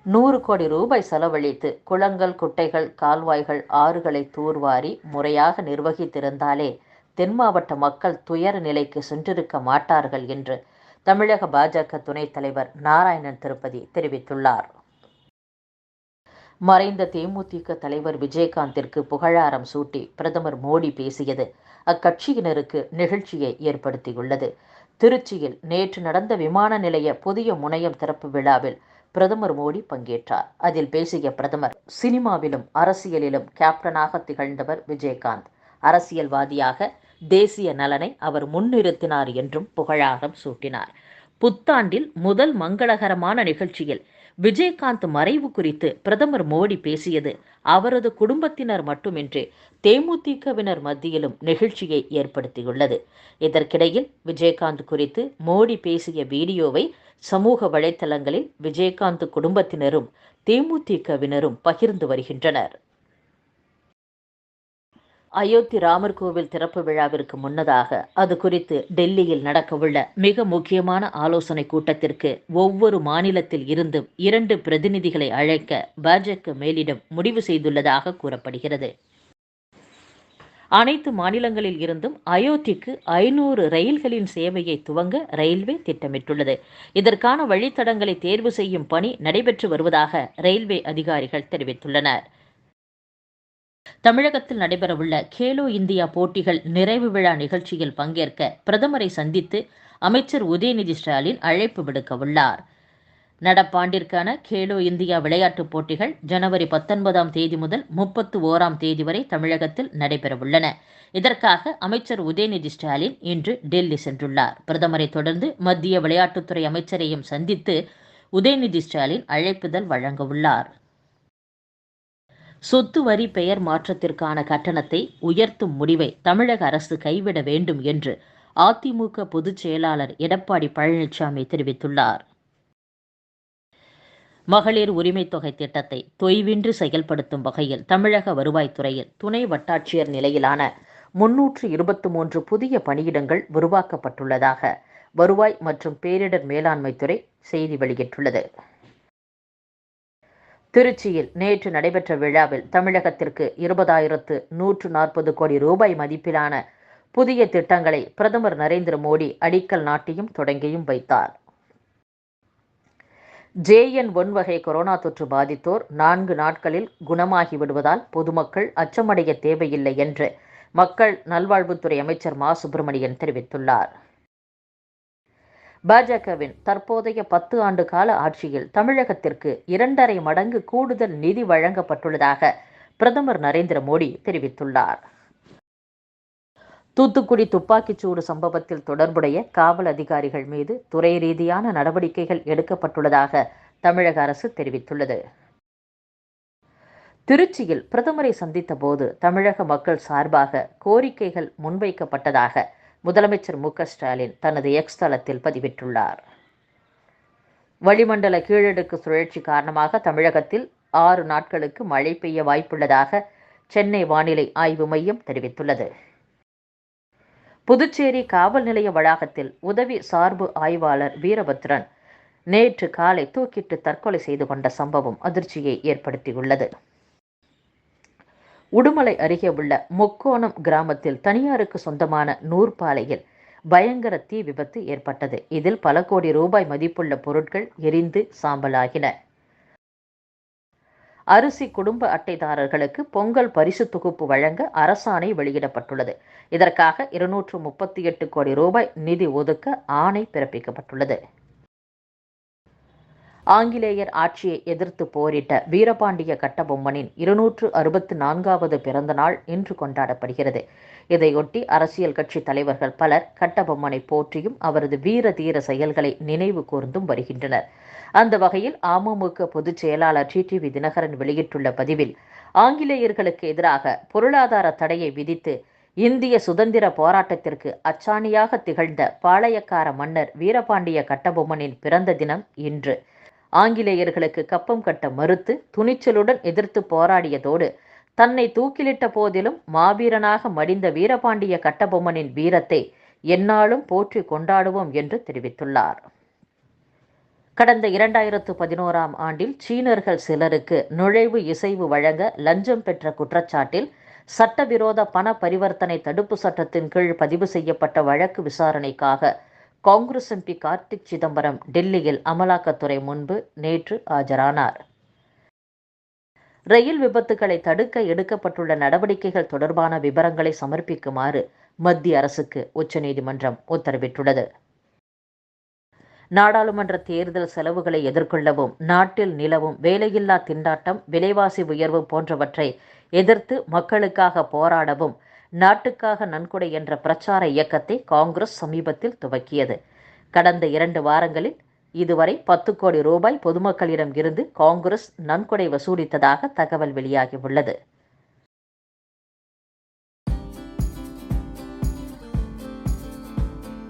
100 கோடி ரூபாய் செலவழித்து குளங்கள், குட்டைகள், கால்வாய்கள், ஆறுகளை தூர்வாரி முறையாக நிர்வகித்திருந்தாலே தென் மாவட்ட மக்கள் துயர நிலைக்கு சென்றிருக்க மாட்டார்கள் என்று தமிழக பாஜக துணைத் தலைவர் நாராயணன் திருப்பதி தெரிவித்துள்ளார். மறைந்த தேமுதிக தலைவர் விஜயகாந்திற்கு புகழாரம் சூட்டி பிரதமர் மோடி பேசியது அக்கட்சியினருக்கு நிகழ்ச்சியை ஏற்படுத்தியுள்ளது. திருச்சியில் நேற்று நடந்த விமான நிலைய புதிய முனையம் திறப்பு விழாவில் பிரதமர் மோடி பங்கேற்றார். அதில் பேசிய பிரதமர், சினிமாவிலும் அரசியலிலும் கேப்டனாக திகழ்ந்தவர் விஜயகாந்த். அரசியல்வாதியாக தேசிய நலனை அவர் முன்னிறுத்தினார் என்றும் புகழாரம் சூட்டினார். புத்தாண்டில் முதல் மங்களகரமான நிகழ்ச்சியில் விஜயகாந்த் மறைவு குறித்து பிரதமர் மோடி பேசியது அவரது குடும்பத்தினர் மட்டுமின்றி தேமுதிகவினர் மத்தியிலும் நிகழ்ச்சியை ஏற்படுத்தியுள்ளது. இதற்கிடையில் விஜயகாந்த் குறித்து மோடி பேசிய வீடியோவை சமூக வலைதளங்களில் விஜயகாந்த் குடும்பத்தினரும் தேமுதிகவினரும் பகிர்ந்து வருகின்றனர். அயோத்தி ராமர் கோவில் திறப்பு விழாவிற்கு முன்னதாக அது குறித்து டெல்லியில் நடக்கவுள்ள மிக முக்கியமான ஆலோசனை கூட்டத்திற்கு ஒவ்வொரு மாநிலத்தில் இருந்தும் 2 பிரதிநிதிகளை அழைக்க பாஜக மேலிடம் முடிவு செய்துள்ளதாக கூறப்படுகிறது. அனைத்து மாநிலங்களில் இருந்தும் அயோத்திக்கு 500 ரயில்களின் சேவையை துவங்க ரயில்வே திட்டமிட்டுள்ளது. இதற்கான வழித்தடங்களை தேர்வு செய்யும் பணி நடைபெற்று வருவதாக ரயில்வே அதிகாரிகள் தெரிவித்துள்ளனர். தமிழகத்தில் நடைபெறவுள்ள கேலோ இந்தியா போட்டிகள் நிறைவு விழா நிகழ்ச்சியில் பங்கேற்க பிரதமரை சந்தித்து அமைச்சர் உதயநிதி ஸ்டாலின் அழைப்பு விடுக்கவுள்ளார். நடப்பாண்டிற்கான கேலோ இந்தியா விளையாட்டுப் போட்டிகள் ஜனவரி 19ஆம் தேதி முதல் 31ஆம் தேதி வரை தமிழகத்தில் நடைபெறவுள்ளன. இதற்காக அமைச்சர் உதயநிதி ஸ்டாலின் இன்று டெல்லி சென்றுள்ளார். பிரதமரை தொடர்ந்து மத்திய விளையாட்டுத்துறை அமைச்சரையும் சந்தித்து உதயநிதி ஸ்டாலின் அழைப்புதல் வழங்கவுள்ளார். சொத்து வரி பெயர் மாற்றத்திற்கான கட்டணத்தை உயர்த்தும் முடிவை தமிழக அரசு கைவிட வேண்டும் என்று அதிமுக பொதுச் செயலாளர் எடப்பாடி பழனிசாமி தெரிவித்துள்ளார். மகளிர் உரிமைத் தொகை திட்டத்தை தொய்வின்றி செயல்படுத்தும் வகையில் தமிழக வருவாய்த்துறையில் துணை வட்டாட்சியர் நிலையிலான 323 புதிய பணியிடங்கள் உருவாக்கப்பட்டுள்ளதாக வருவாய் மற்றும் பேரிடர் மேலாண்மைத்துறை செய்தி வெளியிட்டுள்ளது. திருச்சியில் நேற்று நடைபெற்ற விழாவில் தமிழகத்திற்கு 20,140 கோடி ரூபாய் மதிப்பிலான புதிய திட்டங்களை பிரதமர் நரேந்திர மோடி அடிக்கல் நாட்டியும் தொடங்கியும் வைத்தார். JN1 வகை கொரோனா தொற்று பாதித்தோர் 4 நாட்களில் குணமாகி விடுவதால் பொதுமக்கள் அச்சமடைய தேவையில்லை என்று மக்கள் நல்வாழ்வுத்துறை அமைச்சர் மா. சுப்பிரமணியன் தெரிவித்துள்ளார். பாஜகவின் தற்போதைய 10 ஆண்டு கால ஆட்சியில் தமிழகத்திற்கு 2.5 மடங்கு கூடுதல் நிதி வழங்கப்பட்டுள்ளதாக பிரதமர் நரேந்திர மோடி தெரிவித்துள்ளார். தூத்துக்குடி துப்பாக்கிச்சூடு சம்பவத்தில் தொடர்புடைய காவல் அதிகாரிகள் மீது துறை ரீதியான நடவடிக்கைகள் எடுக்கப்பட்டுள்ளதாக தமிழக அரசு தெரிவித்துள்ளது. திருச்சியில் பிரதமரை சந்தித்த போது தமிழக மக்கள் சார்பாக கோரிக்கைகள் முன்வைக்கப்பட்டதாக முதலமைச்சர் மு. ஸ்டாலின் தனது எக்ஸ் தளத்தில் பதிவிட்டுள்ளார். வளிமண்டல கீழடுக்கு சுழற்சி காரணமாக தமிழகத்தில் 6 நாட்களுக்கு மழை பெய்ய வாய்ப்புள்ளதாக சென்னை வானிலை ஆய்வு மையம் தெரிவித்துள்ளது. புதுச்சேரி காவல் நிலைய வளாகத்தில் உதவி சார்பு ஆய்வாளர் வீரபத்ரன் நேற்று காலை தூக்கிட்டு தற்கொலை செய்து கொண்ட சம்பவம் அதிர்ச்சியை ஏற்படுத்தியுள்ளது. உடுமலை அருகே உள்ள முக்கோணம் கிராமத்தில் தனியாருக்கு சொந்தமான நூற்பாலையில் பயங்கர தீ விபத்து ஏற்பட்டது. இதில் பல கோடி ரூபாய் மதிப்புள்ள பொருட்கள் எரிந்து சாம்பலாகின. அரிசி குடும்ப அட்டைதாரர்களுக்கு பொங்கல் பரிசு தொகுப்பு வழங்க அரசாணை வெளியிடப்பட்டுள்ளது. இதற்காக 238 கோடி ரூபாய் நிதி ஒதுக்க ஆணை பிறப்பிக்கப்பட்டுள்ளது. ஆங்கிலேயர் ஆட்சியை எதிர்த்து போரிட்ட வீரபாண்டிய கட்டபொம்மனின் 264வது பிறந்த நாள் இன்று கொண்டாடப்படுகிறது. இதையொட்டி அரசியல் கட்சி தலைவர்கள் பலர் கட்டபொம்மனை போற்றியும் அவரது வீர தீர செயல்களை நினைவு கூர்ந்தும் வருகின்றனர். அந்த வகையில் அமமுக பொதுச் செயலாளர் டிடிவி தினகரன் வெளியிட்டுள்ள பதிவில், ஆங்கிலேயர்களுக்கு எதிராக பொருளாதார தடையை விதித்து இந்திய சுதந்திர போராட்டத்திற்கு அச்சாணியாக திகழ்ந்த பாளையக்கார மன்னர் வீரபாண்டிய கட்டபொம்மனின் பிறந்த தினம் இன்று. ஆங்கிலேயர்களுக்கு கப்பம் கட்ட மறுத்து துணிச்சலுடன் எதிர்த்து போராடியதோடு தன்னை தூக்கிலிட்ட போதிலும் மாவீரனாக மடிந்த வீரபாண்டிய கட்டபொம்மனின் வீரத்தை எந்நாளும் போற்றி கொண்டாடுவோம் என்று தெரிவித்துள்ளார். கடந்த 2011ஆம் ஆண்டில் சீனர்கள் சிலருக்கு நுழைவு இசைவு வழங்க லஞ்சம் பெற்ற குற்றச்சாட்டில் சட்டவிரோத பண பரிவர்த்தனை தடுப்பு சட்டத்தின் கீழ் பதிவு செய்யப்பட்ட வழக்கு விசாரணைக்காக காங்கிரஸ் எம்பி கார்த்திக் சிதம்பரம் டெல்லியில் அமலாக்கத்துறை முன்பு நேற்று ஆஜரானார். ரயில் விபத்துகளை தடுக்க எடுக்கப்பட்டுள்ள நடவடிக்கைகள் தொடர்பான விவரங்களை சமர்ப்பிக்குமாறு மத்திய அரசுக்கு உச்சநீதிமன்றம் உத்தரவிட்டுள்ளது. நாடாளுமன்ற தேர்தல் செலவுகளை எதிர்கொள்ளவும், நாட்டில் நிலவும் வேலையில்லா திண்டாட்டம், விலைவாசி உயர்வு போன்றவற்றை எதிர்த்து மக்களுக்காக போராடவும் நாட்டுக்காக நன்கொடை என்ற பிரச்சார இயக்கத்தை காங்கிரஸ் சமீபத்தில் துவக்கியது. கடந்த 2 வாரங்களில் இதுவரை 10 கோடி ரூபாய் பொதுமக்களிடம் இருந்து காங்கிரஸ் நன்கொடை வசூலித்ததாக தகவல் வெளியாகியுள்ளது.